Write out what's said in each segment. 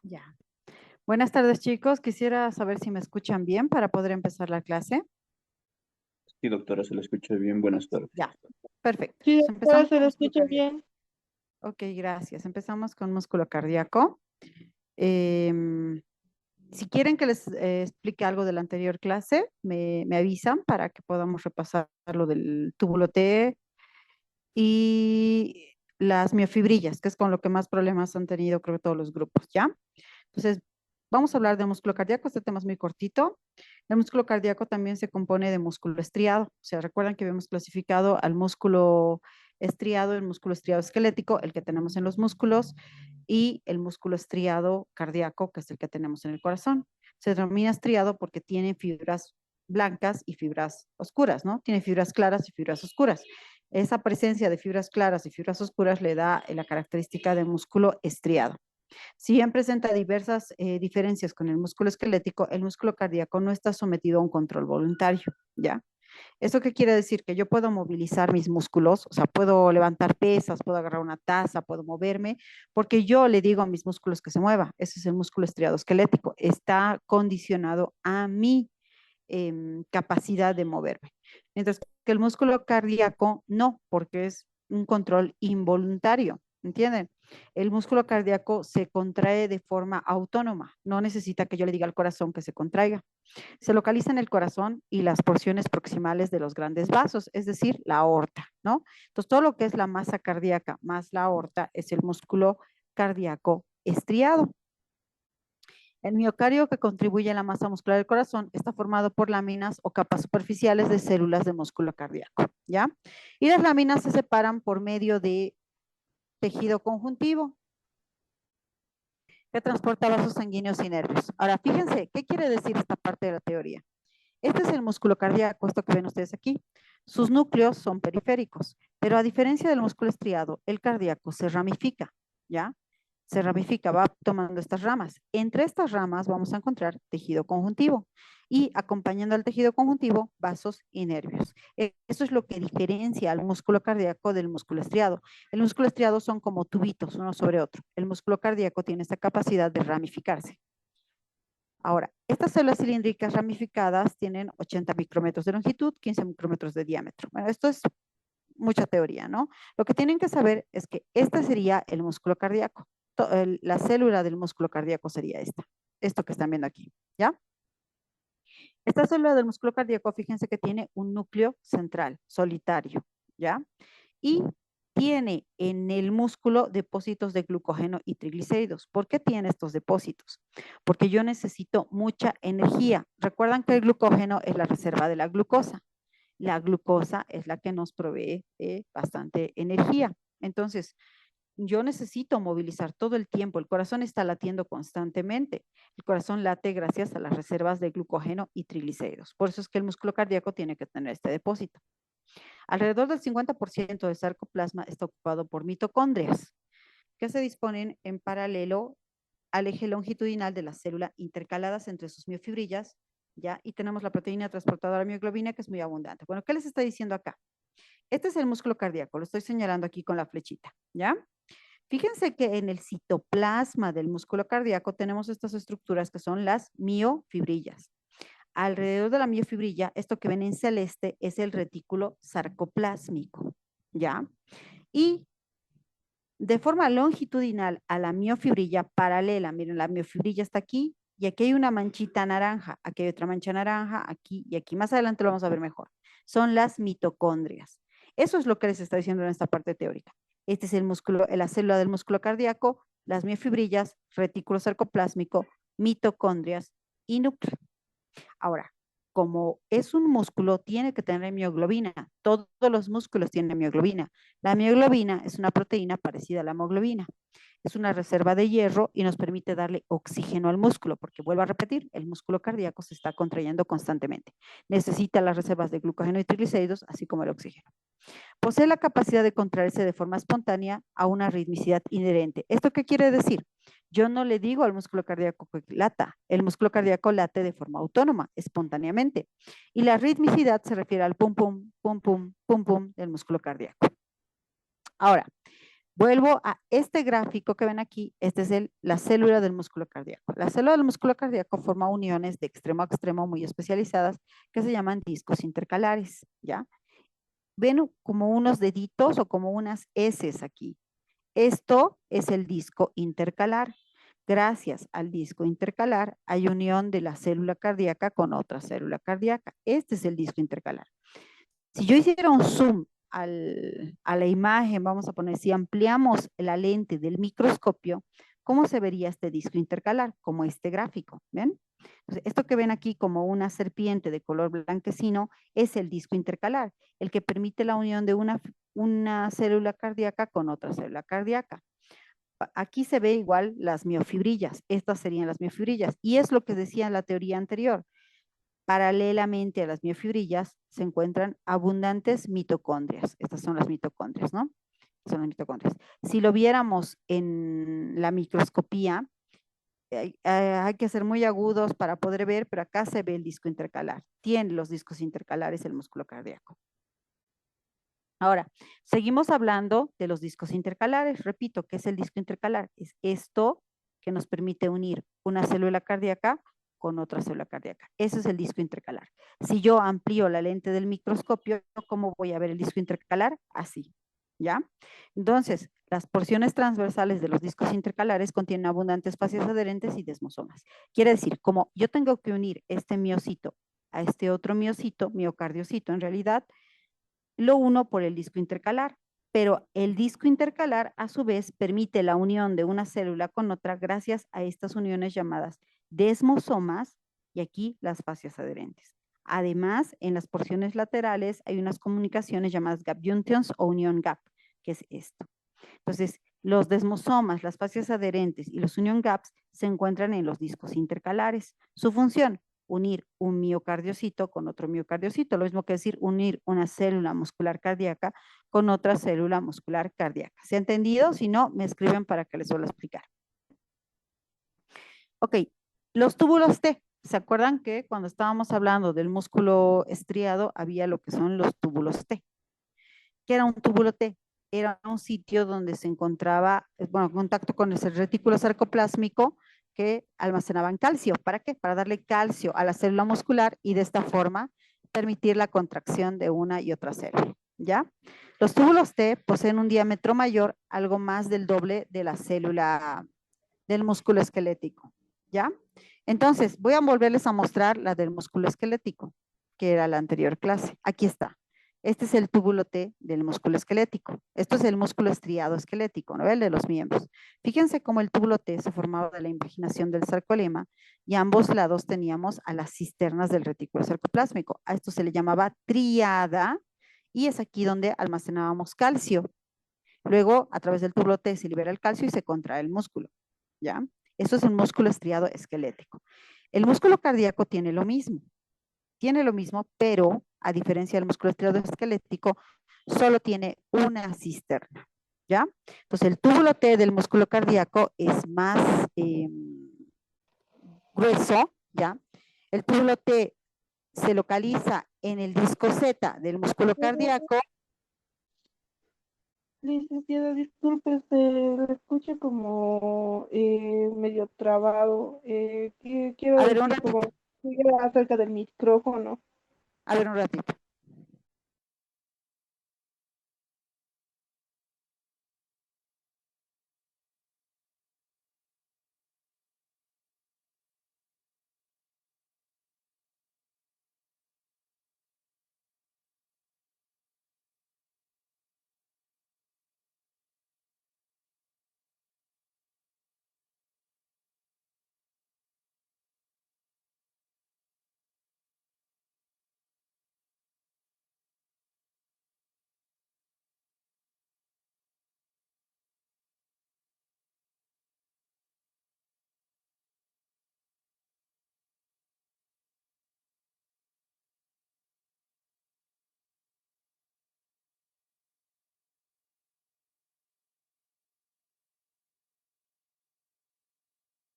Ya. Buenas tardes, chicos. Quisiera saber si me escuchan bien para poder empezar la clase. Sí, doctora, se la escucha bien. Buenas tardes. Ya. Perfecto. Sí, Entonces, doctora, empezamos se con lo músculo escucha cardíaco. bien. Ok, gracias. Empezamos con músculo cardíaco. Em, si quieren que les explique algo de la anterior clase, me avisan para que podamos repasar lo del túbulo T y las miofibrillas, que es con lo que más problemas han tenido, creo que todos los grupos, ¿ya? Entonces, vamos a hablar de músculo cardíaco. Este tema es muy cortito. El músculo cardíaco también se compone de músculo estriado. O sea, recuerdan que habíamos clasificado al músculo estriado, el músculo estriado esquelético, el que tenemos en los músculos, y el músculo estriado cardíaco, que es el que tenemos en el corazón. Se denomina estriado porque tiene fibras blancas y fibras oscuras, ¿no? Tiene fibras claras y fibras oscuras. Esa presencia de fibras claras y fibras oscuras le da la característica de músculo estriado. Si bien presenta diversas diferencias con el músculo esquelético, el músculo cardíaco no está sometido a un control voluntario, ¿ya? ¿Eso qué quiere decir? Que yo puedo movilizar mis músculos, o sea, puedo levantar pesas, puedo agarrar una taza, puedo moverme, porque yo le digo a mis músculos que se mueva. Ese es el músculo estriado esquelético. Está condicionado a mi capacidad de moverme. Mientras que el músculo cardíaco no, porque es un control involuntario, ¿entienden? El músculo cardíaco se contrae de forma autónoma, no necesita que yo le diga al corazón que se contraiga. Se localiza en el corazón y las porciones proximales de los grandes vasos, es decir, la aorta, ¿no? Entonces, todo lo que es la masa cardíaca más la aorta es el músculo cardíaco estriado. El miocardio, que contribuye a la masa muscular del corazón, está formado por láminas o capas superficiales de células de músculo cardíaco, ¿ya? Y las láminas se separan por medio de tejido conjuntivo que transporta vasos sanguíneos y nervios. Ahora, fíjense, ¿qué quiere decir esta parte de la teoría? Este es el músculo cardíaco, esto que ven ustedes aquí. Sus núcleos son periféricos, pero a diferencia del músculo estriado, el cardíaco se ramifica, ¿ya? Se ramifica, va tomando estas ramas. Entre estas ramas vamos a encontrar tejido conjuntivo y acompañando al tejido conjuntivo, vasos y nervios. Eso es lo que diferencia al músculo cardíaco del músculo estriado. El músculo estriado son como tubitos uno sobre otro. El músculo cardíaco tiene esta capacidad de ramificarse. Ahora, estas células cilíndricas ramificadas tienen 80 micrómetros de longitud, 15 micrómetros de diámetro. Bueno, esto es mucha teoría, ¿no? Lo que tienen que saber es que este sería el músculo cardíaco. La célula del músculo cardíaco sería esta, esto que están viendo aquí, ¿ya? Esta célula del músculo cardíaco, fíjense que tiene un núcleo central, solitario, ¿ya? Y tiene en el músculo depósitos de glucógeno y triglicéridos. ¿Por qué tiene estos depósitos? Porque yo necesito mucha energía. Recuerdan que el glucógeno es la reserva de la glucosa. La glucosa es la que nos provee bastante energía. Entonces, yo necesito movilizar todo el tiempo. El corazón está latiendo constantemente. El corazón late gracias a las reservas de glucógeno y triglicéridos. Por eso es que el músculo cardíaco tiene que tener este depósito. Alrededor del 50% del sarcoplasma está ocupado por mitocondrias, que se disponen en paralelo al eje longitudinal de la célula, intercaladas entre sus miofibrillas, ¿ya? Y tenemos la proteína transportadora mioglobina, que es muy abundante. Bueno, ¿qué les está diciendo acá? Este es el músculo cardíaco, lo estoy señalando aquí con la flechita, ¿ya? Fíjense que en el citoplasma del músculo cardíaco tenemos estas estructuras que son las miofibrillas. Alrededor de la miofibrilla, esto que ven en celeste es el retículo sarcoplásmico, ¿ya? Y de forma longitudinal a la miofibrilla paralela, miren, la miofibrilla está aquí y aquí hay una manchita naranja, aquí hay otra mancha naranja, aquí y aquí. Más adelante lo vamos a ver mejor. Son las mitocondrias. Eso es lo que les está diciendo en esta parte teórica. Este es el músculo, la célula del músculo cardíaco, las miofibrillas, retículo sarcoplásmico, mitocondrias y núcleo. Ahora, como es un músculo, tiene que tener mioglobina. Todos los músculos tienen mioglobina. La mioglobina es una proteína parecida a la hemoglobina. Es una reserva de hierro y nos permite darle oxígeno al músculo, porque vuelvo a repetir, el músculo cardíaco se está contrayendo constantemente. Necesita las reservas de glucógeno y triglicéridos, así como el oxígeno. Posee la capacidad de contraerse de forma espontánea a una ritmicidad inherente. ¿Esto qué quiere decir? Yo no le digo al músculo cardíaco que lata, el músculo cardíaco late de forma autónoma, espontáneamente. Y la ritmicidad se refiere al pum, pum, pum, pum, pum, pum del músculo cardíaco. Ahora, Vuelvo a este gráfico que ven aquí, este es la célula del músculo cardíaco. La célula del músculo cardíaco forma uniones de extremo a extremo muy especializadas que se llaman discos intercalares, ¿ya? Ven como unos deditos o como unas heces aquí. Esto es el disco intercalar. Gracias al disco intercalar hay unión de la célula cardíaca con otra célula cardíaca. Este es el disco intercalar. Si yo hiciera un zoom a la imagen, vamos a poner, si ampliamos la lente del microscopio, ¿cómo se vería este disco intercalar? Como este gráfico, ¿ven? Entonces, esto que ven aquí como una serpiente de color blanquecino es el disco intercalar, el que permite la unión de una célula cardíaca con otra célula cardíaca. Aquí se ve igual las miofibrillas, estas serían las miofibrillas, y es lo que decía en la teoría anterior. Paralelamente a las miofibrillas se encuentran abundantes mitocondrias. Estas son las mitocondrias, ¿no? Son las mitocondrias. Si lo viéramos en la microscopía, hay que ser muy agudos para poder ver, pero acá se ve el disco intercalar. Tiene los discos intercalares el músculo cardíaco. Ahora, seguimos hablando de los discos intercalares. Repito, ¿qué es el disco intercalar? Es esto que nos permite unir una célula cardíaca con otra célula cardíaca. Eso es el disco intercalar. Si yo amplío la lente del microscopio, ¿cómo voy a ver el disco intercalar? Así, ¿ya? Entonces, las porciones transversales de los discos intercalares contienen abundantes fascias adherentes y desmosomas. Quiere decir, como yo tengo que unir este miocito a este otro miocito, miocardiocito en realidad, lo uno por el disco intercalar, pero el disco intercalar a su vez permite la unión de una célula con otra gracias a estas uniones llamadas desmosomas y aquí las fascias adherentes. Además, en las porciones laterales hay unas comunicaciones llamadas gap junctions o unión gap, que es esto. Entonces, los desmosomas, las fascias adherentes y los union gaps se encuentran en los discos intercalares. Su función, unir un miocardiocito con otro miocardiocito, lo mismo que decir unir una célula muscular cardíaca con otra célula muscular cardíaca. ¿Se ha entendido? Si no, me escriben para que les suelo explicar. Ok, los túbulos T. ¿Se acuerdan que cuando estábamos hablando del músculo estriado había lo que son los túbulos T? ¿Qué era un túbulo T? Era un sitio donde se encontraba, bueno, contacto con el retículo sarcoplásmico que almacenaban calcio. ¿Para qué? Para darle calcio a la célula muscular y de esta forma permitir la contracción de una y otra célula. ¿Ya? Los túbulos T poseen un diámetro mayor, algo más del doble de la célula del músculo esquelético. ¿Ya? Entonces, voy a volverles a mostrar la del músculo esquelético, que era la anterior clase. Aquí está. Este es el túbulo T del músculo esquelético. Esto es el músculo estriado esquelético, ¿no? El de los miembros. Fíjense cómo el túbulo T se formaba de la invaginación del sarcolema y a ambos lados teníamos a las cisternas del retículo sarcoplásmico. A esto se le llamaba triada y es aquí donde almacenábamos calcio. Luego, a través del túbulo T se libera el calcio y se contrae el músculo, ¿ya? Eso es un músculo estriado esquelético. El músculo cardíaco tiene lo mismo, pero a diferencia del músculo estriado esquelético, solo tiene una cisterna, ¿ya? Entonces, el túbulo T del músculo cardíaco es más grueso, ¿ya? El túbulo T se localiza en el disco Z del músculo cardíaco. Licenciada, disculpe, se le escucha como medio trabado. Quiero A ver, un decir, ratito, como sigue acerca del micrófono. a ver, un ratito.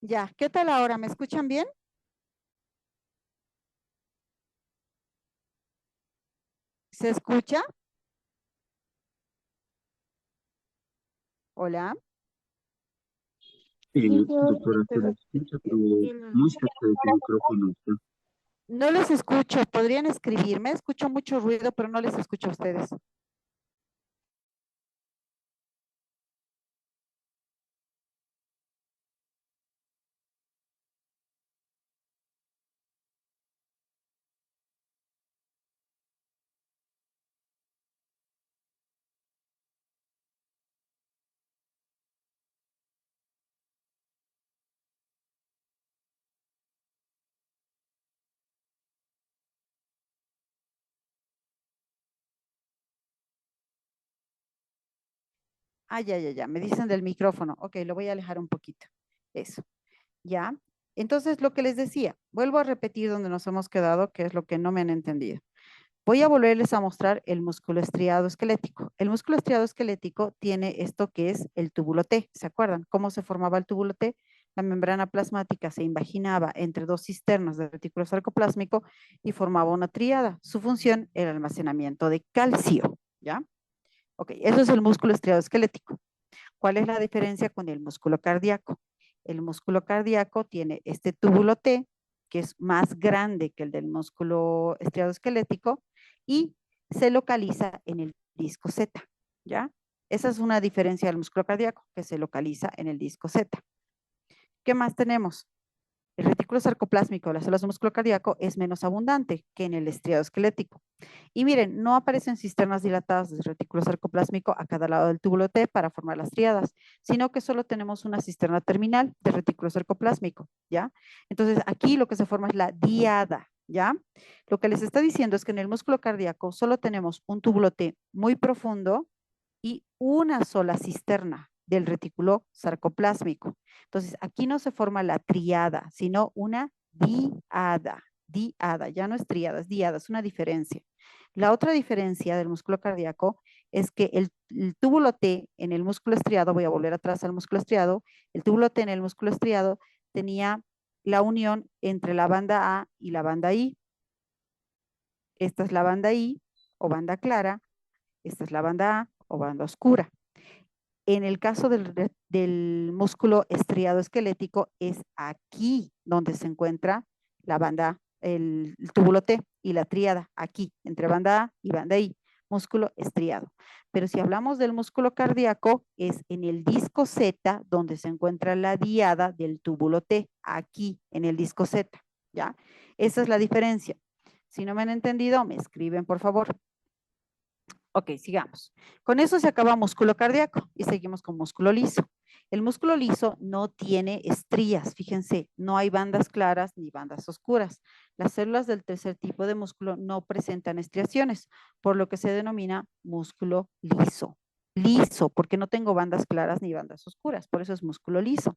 Ya, ¿qué tal ahora? ¿Me escuchan bien? ¿Se escucha? Hola. Sí, Sí, ahora doctora, te se le la escucha, pero muy cerca de su micrófono está. No les escucho. ¿Podrían escribirme? Escucho mucho ruido, pero no les escucho a ustedes. Ah, ya, ya, ya. Me dicen del micrófono. Ok, lo voy a alejar un poquito. Eso. ¿Ya? Entonces, lo que les decía, vuelvo a repetir donde nos hemos quedado, que es lo que no me han entendido. Voy a volverles a mostrar el músculo estriado esquelético. El músculo estriado esquelético tiene esto que es el túbulo T. ¿Se acuerdan cómo se formaba el túbulo T? La membrana plasmática se invaginaba entre dos cisternas de retículo sarcoplásmico y formaba una tríada. Su función era el almacenamiento de calcio. ¿Ya? Ok, eso es el músculo estriado esquelético. ¿Cuál es la diferencia con el músculo cardíaco? El músculo cardíaco tiene este túbulo T, que es más grande que el del músculo estriado esquelético, y se localiza en el disco Z, ¿ya? Esa es una diferencia del músculo cardíaco, que se localiza en el disco Z. ¿Qué más tenemos? El retículo sarcoplásmico de las células del músculo cardíaco es menos abundante que en el estriado esquelético. Y miren, no aparecen cisternas dilatadas del retículo sarcoplásmico a cada lado del túbulo T para formar las tríadas, sino que solo tenemos una cisterna terminal de retículo sarcoplásmico, ¿ya? Entonces, aquí lo que se forma es la diada, ¿ya? Lo que les está diciendo es que en el músculo cardíaco solo tenemos un túbulo T muy profundo y una sola cisterna del retículo sarcoplásmico. Entonces, aquí no se forma la triada, sino una diada. Diada, ya no es triada, es diada, es una diferencia. La otra diferencia del músculo cardíaco es que el túbulo T en el músculo estriado, voy a volver atrás al músculo estriado, el túbulo T en el músculo estriado tenía la unión entre la banda A y la banda I. Esta es la banda I o banda clara, esta es la banda A o banda oscura. En el caso del músculo estriado esquelético, es aquí donde se encuentra la banda, el túbulo T y la tríada, aquí, entre banda A y banda I, músculo estriado. Pero si hablamos del músculo cardíaco, es en el disco Z donde se encuentra la diada del túbulo T, aquí, en el disco Z, ¿ya? Esa es la diferencia. Si no me han entendido, me escriben, por favor. Ok, sigamos. Con eso se acaba músculo cardíaco y seguimos con músculo liso. El músculo liso no tiene estrías, fíjense, no hay bandas claras ni bandas oscuras. Las células del tercer tipo de músculo no presentan estriaciones, por lo que se denomina músculo liso. Liso, porque no tengo bandas claras ni bandas oscuras, por eso es músculo liso.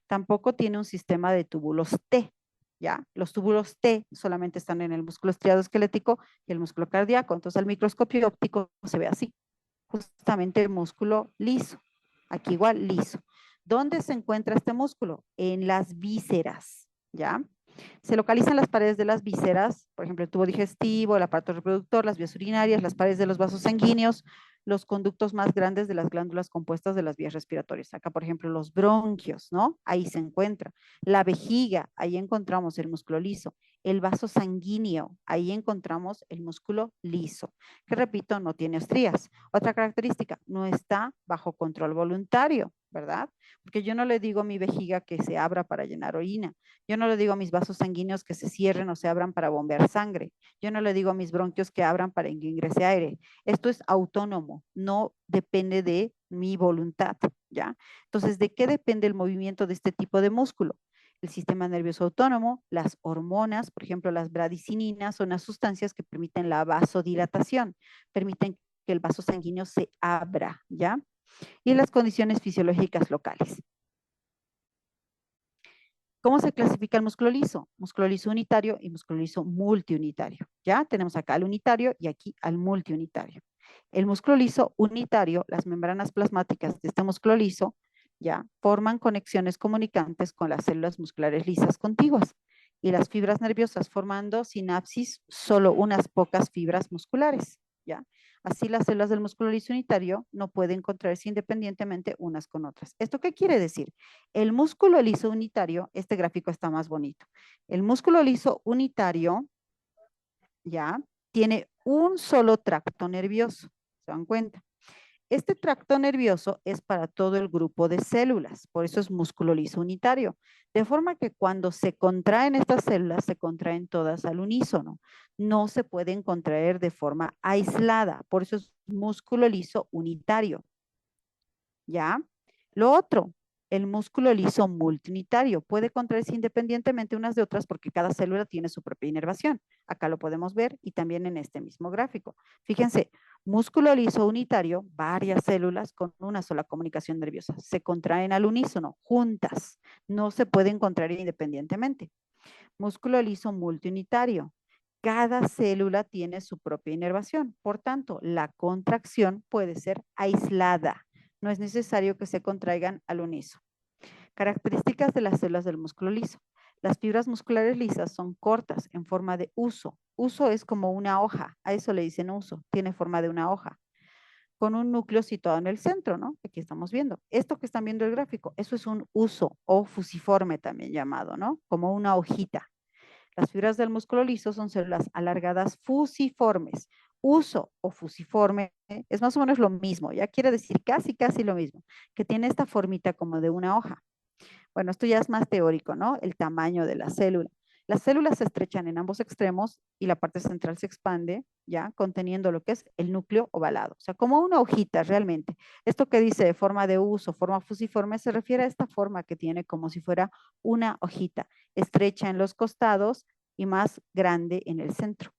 Tampoco tiene un sistema de túbulos T, ¿ya? Los túbulos T solamente están en el músculo estriado esquelético y el músculo cardíaco. Entonces, al microscopio óptico se ve así, justamente el músculo liso. Aquí igual, liso. ¿Dónde se encuentra este músculo? En las vísceras, ¿ya? Se localizan las paredes de las vísceras, por ejemplo, el tubo digestivo, el aparato reproductor, las vías urinarias, las paredes de los vasos sanguíneos, los conductos más grandes de las glándulas compuestas de las vías respiratorias. Acá, por ejemplo, los bronquios, ¿no? Ahí se encuentra. La vejiga, ahí encontramos el músculo liso. El vaso sanguíneo, ahí encontramos el músculo liso, que repito, no tiene estrías. Otra característica, no está bajo control voluntario, ¿verdad? Porque yo no le digo a mi vejiga que se abra para llenar orina. Yo no le digo a mis vasos sanguíneos que se cierren o se abran para bombear sangre. Yo no le digo a mis bronquios que abran para que ingrese aire. Esto es autónomo, no depende de mi voluntad, ¿ya? Entonces, ¿de qué depende el movimiento de este tipo de músculo? El sistema nervioso autónomo, las hormonas, por ejemplo, las bradicininas, son las sustancias que permiten la vasodilatación, permiten que el vaso sanguíneo se abra, ¿ya? Y las condiciones fisiológicas locales. ¿Cómo se clasifica el músculo liso? Músculo liso unitario y músculo liso multiunitario. Ya tenemos acá al unitario y aquí al multiunitario. El músculo liso unitario, las membranas plasmáticas de este músculo liso, ya forman conexiones comunicantes con las células musculares lisas contiguas y las fibras nerviosas formando sinapsis, solo unas pocas fibras musculares. ¿Ya? Así las células del músculo liso unitario no pueden contraerse independientemente unas con otras. ¿Esto qué quiere decir? El músculo liso unitario, este gráfico está más bonito. El músculo liso unitario, ya, tiene un solo tracto nervioso. ¿Se dan cuenta? Este tracto nervioso es para todo el grupo de células, por eso es músculo liso unitario. De forma que cuando se contraen estas células, se contraen todas al unísono. No se pueden contraer de forma aislada, por eso es músculo liso unitario. ¿Ya? Lo otro, el músculo liso multiunitario puede contraerse independientemente unas de otras porque cada célula tiene su propia inervación. Acá lo podemos ver y también en este mismo gráfico. Fíjense, músculo liso unitario, varias células con una sola comunicación nerviosa. Se contraen al unísono, juntas. No se pueden contraer independientemente. Músculo liso multiunitario. Cada célula tiene su propia inervación. Por tanto, la contracción puede ser aislada. No es necesario que se contraigan al unísono. Características de las células del músculo liso. Las fibras musculares lisas son cortas, en forma de huso. Huso es como una hoja, a eso le dicen huso, tiene forma de una hoja, con un núcleo situado en el centro, ¿no? Aquí estamos viendo. Esto que están viendo el gráfico, eso es un huso o fusiforme también llamado, ¿no? Como una hojita. Las fibras del músculo liso son células alargadas fusiformes. Huso o fusiforme es más o menos lo mismo, ya quiere decir casi lo mismo, que tiene esta formita como de una hoja. Bueno, esto ya es más teórico, ¿no? El tamaño de la célula. Las células se estrechan en ambos extremos y la parte central se expande, ya, conteniendo lo que es el núcleo ovalado. O sea, como una hojita realmente. Esto que dice de forma de uso, forma fusiforme, se refiere a esta forma que tiene como si fuera una hojita, estrecha en los costados y más grande en el centro.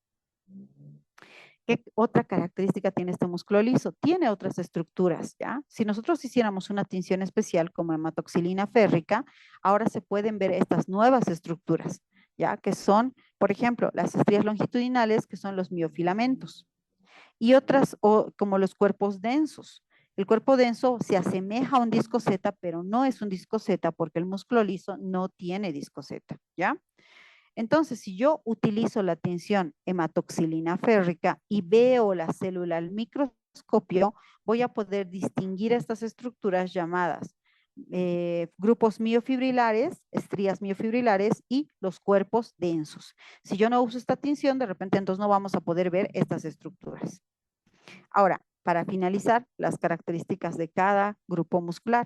¿Qué otra característica tiene este músculo liso? Tiene otras estructuras, ¿ya? Si nosotros hiciéramos una tinción especial como hematoxilina férrica, ahora se pueden ver estas nuevas estructuras, ¿ya? Que son, por ejemplo, las estrías longitudinales, que son los miofilamentos, y otras como los cuerpos densos. El cuerpo denso se asemeja a un disco Z, pero no es un disco Z porque el músculo liso no tiene disco Z, ¿ya? Entonces, si yo utilizo la tinción hematoxilina férrica y veo la célula al microscopio, voy a poder distinguir estas estructuras llamadas grupos miofibrilares, estrías miofibrilares y los cuerpos densos. Si yo no uso esta tinción, de repente entonces no vamos a poder ver estas estructuras. Ahora, para finalizar, las características de cada grupo muscular.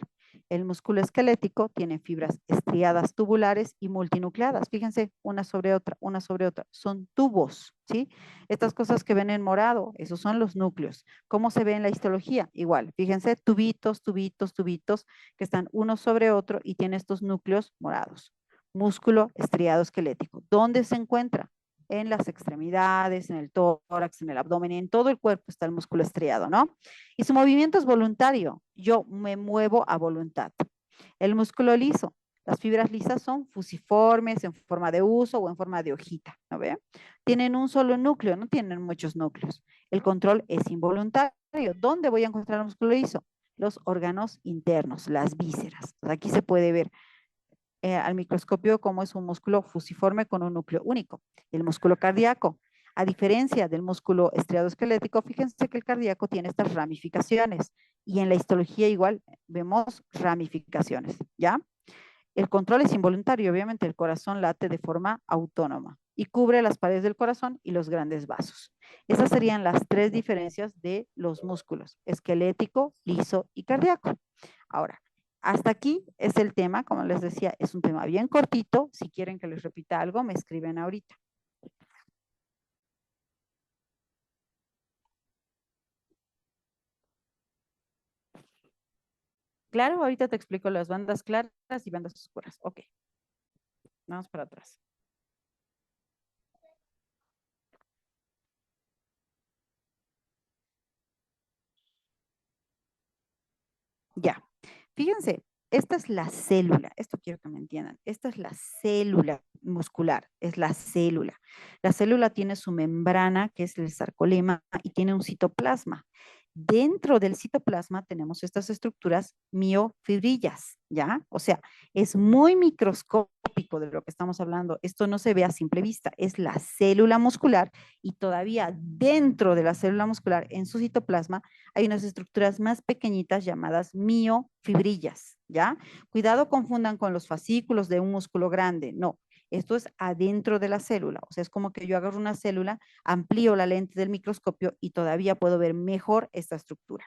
El músculo esquelético tiene fibras estriadas tubulares y multinucleadas. Fíjense, una sobre otra, una sobre otra. Son tubos, ¿sí? Estas cosas que ven en morado, esos son los núcleos. ¿Cómo se ve en la histología? Igual, fíjense, tubitos, tubitos, tubitos, que están uno sobre otro y tiene estos núcleos morados. Músculo estriado esquelético. ¿Dónde se encuentra? En las extremidades, en el tórax, en el abdomen, en todo el cuerpo está el músculo estriado, ¿no? Y su movimiento es voluntario. Yo me muevo a voluntad. El músculo liso. Las fibras lisas son fusiformes, en forma de huso o en forma de hojita, ¿no ve? Tienen un solo núcleo, no tienen muchos núcleos. El control es involuntario. ¿Dónde voy a encontrar el músculo liso? Los órganos internos, las vísceras. Aquí se puede ver al microscopio como es un músculo fusiforme con un núcleo único. El músculo cardíaco, a diferencia del músculo estriado esquelético, fíjense que el cardíaco tiene estas ramificaciones y en la histología igual vemos ramificaciones, ¿ya? El control es involuntario, obviamente el corazón late de forma autónoma y cubre las paredes del corazón y los grandes vasos. Esas serían las tres diferencias de los músculos, esquelético, liso y cardíaco. Ahora, hasta aquí es el tema, como les decía, es un tema bien cortito. Si quieren que les repita algo, me escriben ahorita. Claro, ahorita te explico las bandas claras y bandas oscuras. Ok, vamos para atrás. Ya, fíjense, esta es la célula, esto quiero que me entiendan, esta es la célula muscular, es la célula. La célula tiene su membrana, que es el sarcolema, y tiene un citoplasma. dentro del citoplasma tenemos estas estructuras miofibrillas, ¿ya? O sea, es muy microscópico de lo que estamos hablando. Esto no se ve a simple vista, es la célula muscular y todavía dentro de la célula muscular, en su citoplasma, hay unas estructuras más pequeñitas llamadas miofibrillas, ¿ya? Cuidado, confundan con los fascículos de un músculo grande, no. Esto es adentro de la célula, o sea, es como que yo agarro una célula, amplío la lente del microscopio y todavía puedo ver mejor esta estructura.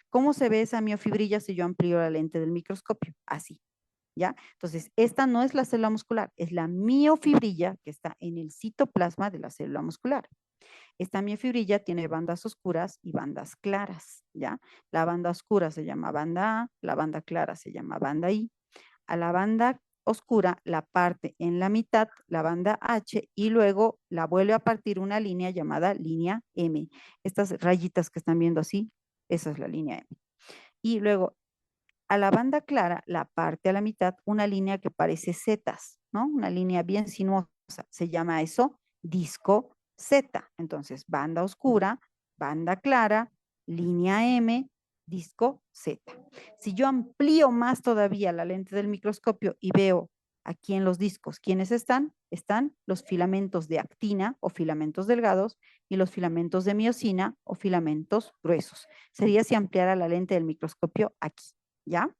¿Cómo se ve esa miofibrilla si yo amplío la lente del microscopio? Así, ¿ya? Entonces, esta no es la célula muscular, es la miofibrilla que está en el citoplasma de la célula muscular. Esta miofibrilla tiene bandas oscuras y bandas claras, ¿ya? La banda oscura se llama banda A, la banda clara se llama banda I. A la banda oscura la parte en la mitad, la banda H, y luego la vuelve a partir una línea llamada línea M. Estas rayitas que están viendo así, esa es la línea M. Y luego a la banda clara la parte a la mitad una línea que parece zetas, ¿no? Una línea bien sinuosa. Se llama eso disco Z. Entonces, banda oscura, banda clara, línea M, disco Z. Si yo amplío más todavía la lente del microscopio y veo aquí en los discos quiénes están, están los filamentos de actina o filamentos delgados y los filamentos de miosina o filamentos gruesos. Sería si ampliara la lente del microscopio aquí. ¿Ya?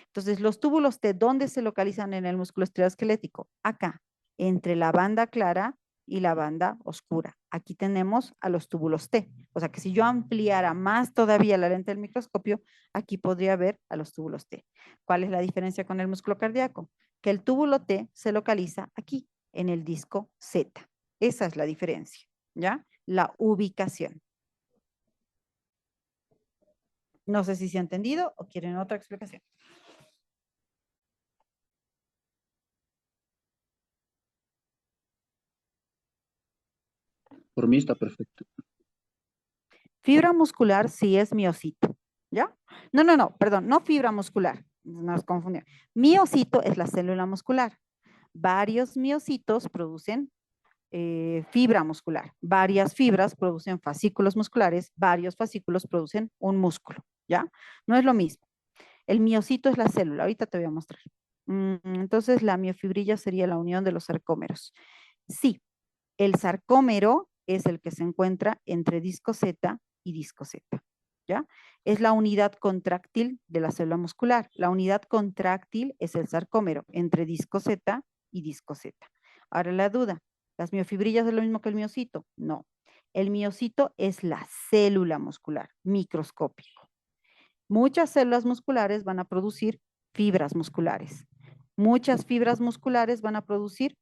Entonces, los túbulos T, ¿dónde se localizan en el músculo estriado-esquelético? Acá, entre la banda clara y la banda oscura. Aquí tenemos a los túbulos T. O sea que si yo ampliara más todavía la lente del microscopio, aquí podría ver a los túbulos T. ¿Cuál es la diferencia con el músculo cardíaco? Que el túbulo T se localiza aquí, en el disco Z. Esa es la diferencia, ¿ya? La ubicación. No sé si se ha entendido o quieren otra explicación. Por mí está perfecto. Fibra muscular sí es miocito, ¿ya? No, perdón, no fibra muscular, nos confundimos. Miocito es la célula muscular. Varios miocitos producen fibra muscular. Varias fibras producen fascículos musculares, varios fascículos producen un músculo, ¿ya? No es lo mismo. El miocito es la célula, ahorita te voy a mostrar. Entonces, la miofibrilla sería la unión de los sarcómeros. Sí, el sarcómero es el que se encuentra entre disco Z y disco Z, ¿ya? Es la unidad contráctil de la célula muscular. La unidad contráctil es el sarcómero entre disco Z y disco Z. Ahora la duda, ¿las miofibrillas es lo mismo que el miocito? No. El miocito es la célula muscular, microscópico. Muchas células musculares van a producir fibras musculares. Muchas fibras musculares van a producir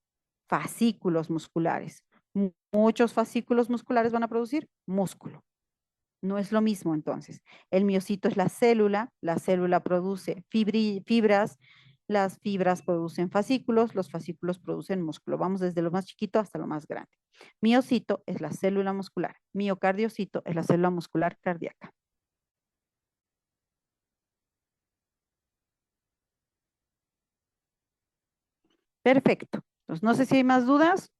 fascículos musculares. Muchos fascículos musculares van a producir músculo. No es lo mismo entonces. El miocito es la célula produce fibras, las fibras producen fascículos, los fascículos producen músculo. Vamos desde lo más chiquito hasta lo más grande. Miocito es la célula muscular, miocardiocito es la célula muscular cardíaca. Perfecto. Entonces, no sé si hay más dudas.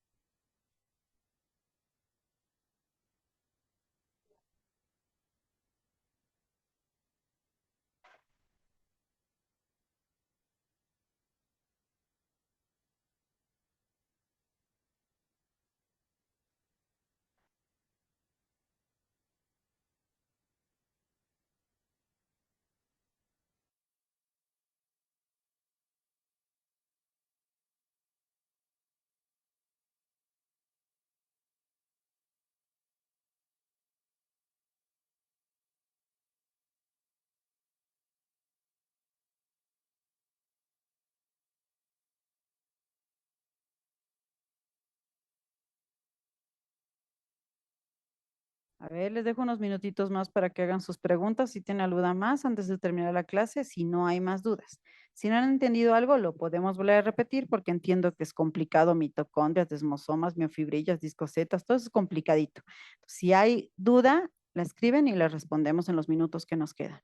A ver, les dejo unos minutitos más para que hagan sus preguntas si tienen alguna más antes de terminar la clase, si no hay más dudas. Si no han entendido algo, lo podemos volver a repetir porque entiendo que es complicado, mitocondrias, desmosomas, miofibrillas, discocetas, todo eso es complicadito. Si hay duda, la escriben y la respondemos en los minutos que nos quedan.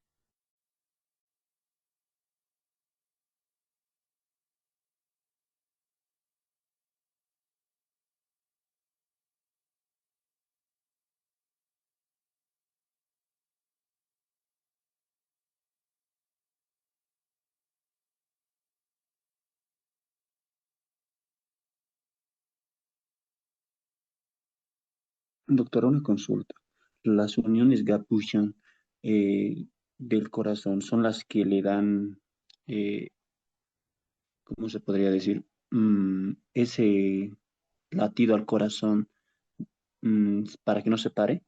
Doctora, una consulta. Las uniones Gap-Bushan del corazón son las que le dan, eh, ¿cómo se podría decir? Ese latido al corazón, para que no se pare.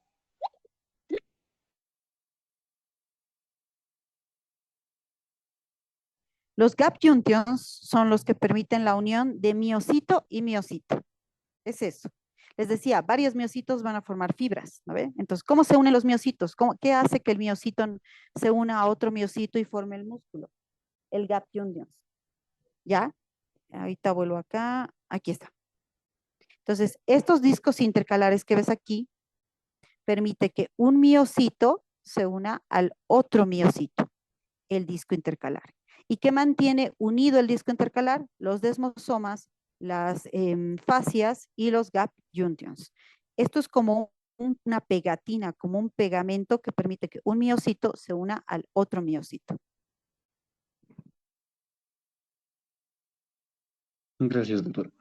Los gap junctions son los que permiten la unión de miocito y miocito. Es eso. Les decía, varios miocitos van a formar fibras, ¿no ve? Entonces, ¿cómo se unen los miocitos? ¿Qué hace que el miocito se una a otro miocito y forme el músculo? El gap junctions. ¿Ya? Ahorita vuelvo acá. Aquí está. Entonces, estos discos intercalares que ves aquí permite que un miocito se una al otro miocito, el disco intercalar. ¿Y qué mantiene unido el disco intercalar? Los desmosomas, las fascias y los gap junctions. Esto es como una pegatina, como un pegamento que permite que un miocito se una al otro miocito. Gracias, doctor.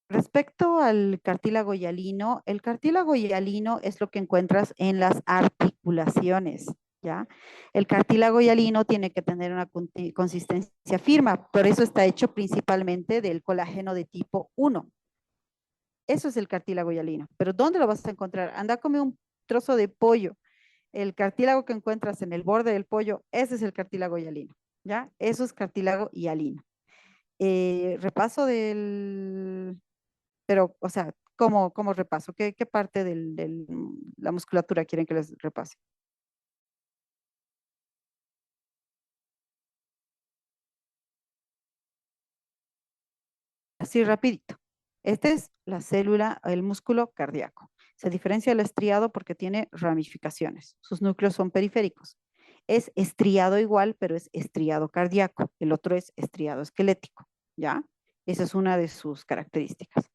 Respecto al cartílago hialino, el cartílago hialino es lo que encuentras en las articulaciones, ¿ya? El cartílago hialino tiene que tener una consistencia firme, por eso está hecho principalmente del colágeno de tipo 1. Eso es el cartílago hialino. Pero ¿dónde lo vas a encontrar? Anda a comer un trozo de pollo. El cartílago que encuentras en el borde del pollo, ese es el cartílago hialino, ¿ya? Eso es cartílago hialino. Repaso del pero, o sea, ¿cómo repaso? ¿Qué parte de la musculatura quieren que les repase? Así rapidito. Este es la célula, el músculo cardíaco. Se diferencia del estriado porque tiene ramificaciones. Sus núcleos son periféricos. Es estriado igual, pero es estriado cardíaco. El otro es estriado esquelético, ¿ya? Esa es una de sus características.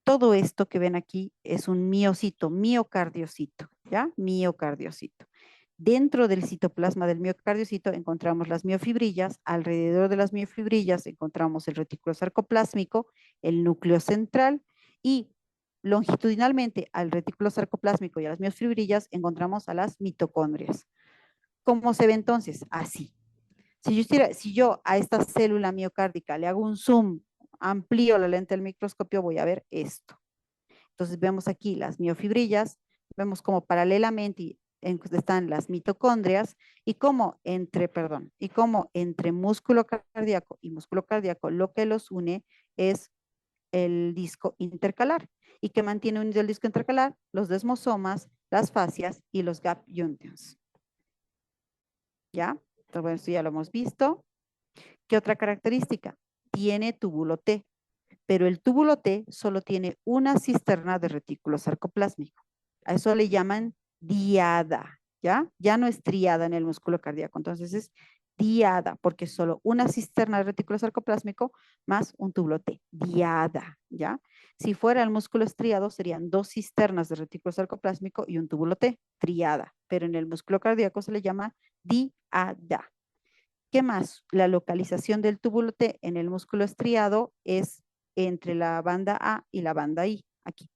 Todo esto que ven aquí es un miocito, miocardiocito, ¿ya? Miocardiocito. Dentro del citoplasma del miocardiocito encontramos las miofibrillas, alrededor de las miofibrillas encontramos el retículo sarcoplásmico, el núcleo central y longitudinalmente al retículo sarcoplásmico y a las miofibrillas encontramos a las mitocondrias. ¿Cómo se ve entonces? Así. Si yo a esta célula miocárdica le hago un zoom, amplío la lente del microscopio, voy a ver esto. Entonces vemos aquí las miofibrillas, vemos como paralelamente están las mitocondrias y como entre músculo cardíaco y músculo cardíaco lo que los une es el disco intercalar. ¿Y que mantiene unido el disco intercalar? Los desmosomas, las fascias y los gap junctions. ¿Ya? Entonces, bueno, esto ya lo hemos visto. ¿Qué otra característica? Tiene túbulo T, pero el túbulo T solo tiene una cisterna de retículo sarcoplásmico. A eso le llaman diada, ¿ya? Ya no es triada en el músculo cardíaco, entonces es diada, porque es solo una cisterna de retículo sarcoplásmico más un túbulo T, diada, ¿ya? Si fuera el músculo estriado, serían dos cisternas de retículo sarcoplásmico y un túbulo T, triada, pero en el músculo cardíaco se le llama diada. ¿Qué más? La localización del túbulo T en el músculo estriado es entre la banda A y la banda I, aquí.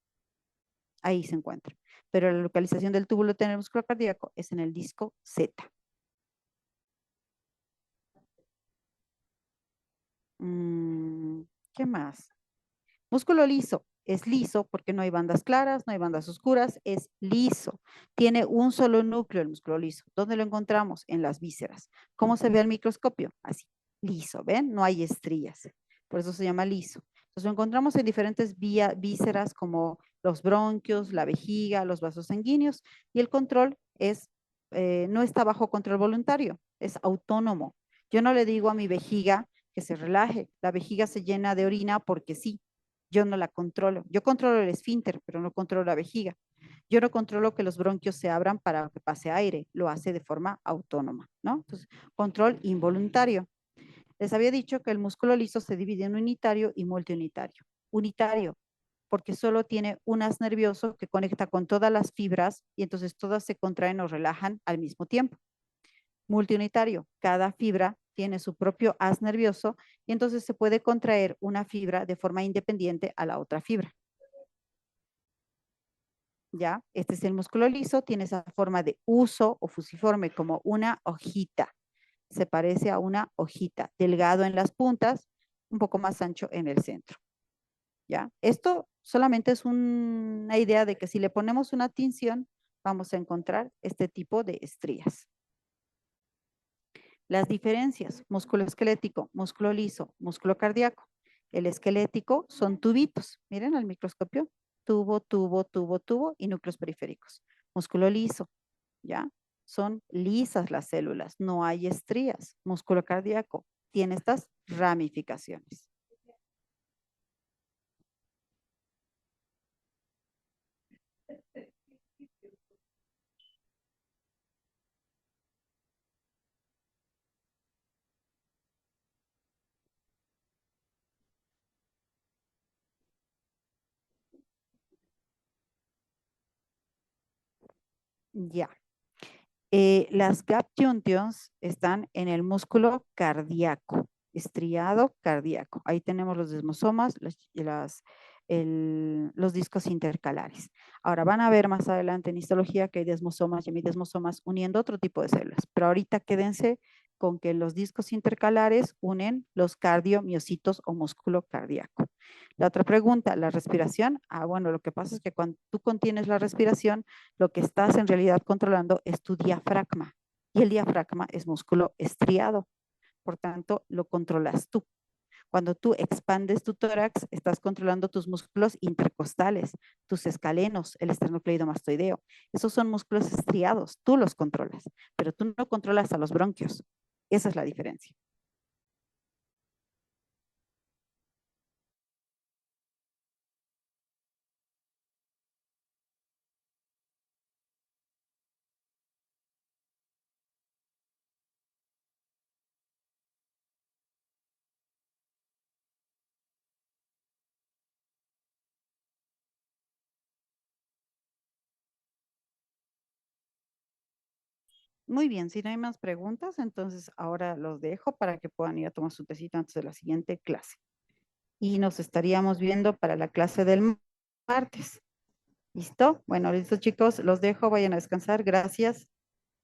Ahí se encuentra. Pero la localización del túbulo T en el músculo cardíaco es en el disco Z. ¿Qué más? Músculo liso. Es liso porque no hay bandas claras, no hay bandas oscuras, es liso. Tiene un solo núcleo el músculo liso. ¿Dónde lo encontramos? En las vísceras. ¿Cómo se ve al microscopio? Así, liso, ¿ven? No hay estrías. Por eso se llama liso. Entonces lo encontramos en diferentes vísceras como los bronquios, la vejiga, los vasos sanguíneos y el control no está bajo control voluntario, es autónomo. Yo no le digo a mi vejiga que se relaje. La vejiga se llena de orina porque sí, yo no la controlo. Yo controlo el esfínter, pero no controlo la vejiga. Yo no controlo que los bronquios se abran para que pase aire, lo hace de forma autónoma, ¿no? Entonces, control involuntario. Les había dicho que el músculo liso se divide en unitario y multiunitario. Unitario, porque solo tiene un haz nervioso que conecta con todas las fibras y entonces todas se contraen o relajan al mismo tiempo. Multiunitario, cada fibra tiene su propio haz nervioso y entonces se puede contraer una fibra de forma independiente a la otra fibra. ¿Ya? Este es el músculo liso, tiene esa forma de uso o fusiforme como una hojita. Se parece a una hojita, delgado en las puntas, un poco más ancho en el centro. ¿Ya? Esto solamente es una idea de que si le ponemos una tinción, vamos a encontrar este tipo de estrías. Las diferencias, músculo esquelético, músculo liso, músculo cardíaco. El esquelético son tubitos, miren al microscopio, tubo, tubo, tubo, tubo y núcleos periféricos. Músculo liso, ¿ya? Son lisas las células, no hay estrías. Músculo cardíaco tiene estas ramificaciones. Ya. Las gap junctions están en el músculo cardíaco, estriado cardíaco. Ahí tenemos los desmosomas, los discos intercalares. Ahora van a ver más adelante en histología que hay desmosomas y hemidesmosomas uniendo otro tipo de células, pero ahorita quédense con que los discos intercalares unen los cardiomiocitos o músculo cardíaco. La otra pregunta, la respiración. Bueno, lo que pasa es que cuando tú contienes la respiración, lo que estás en realidad controlando es tu diafragma. Y el diafragma es músculo estriado. Por tanto, lo controlas tú. Cuando tú expandes tu tórax, estás controlando tus músculos intercostales, tus escalenos, el esternocleidomastoideo. Esos son músculos estriados, tú los controlas, pero tú no controlas a los bronquios. Esa es la diferencia. Muy bien, si no hay más preguntas, entonces ahora los dejo para que puedan ir a tomar su tecito antes de la siguiente clase. Y nos estaríamos viendo para la clase del martes. ¿Listo? Bueno, listo chicos, los dejo, vayan a descansar. Gracias.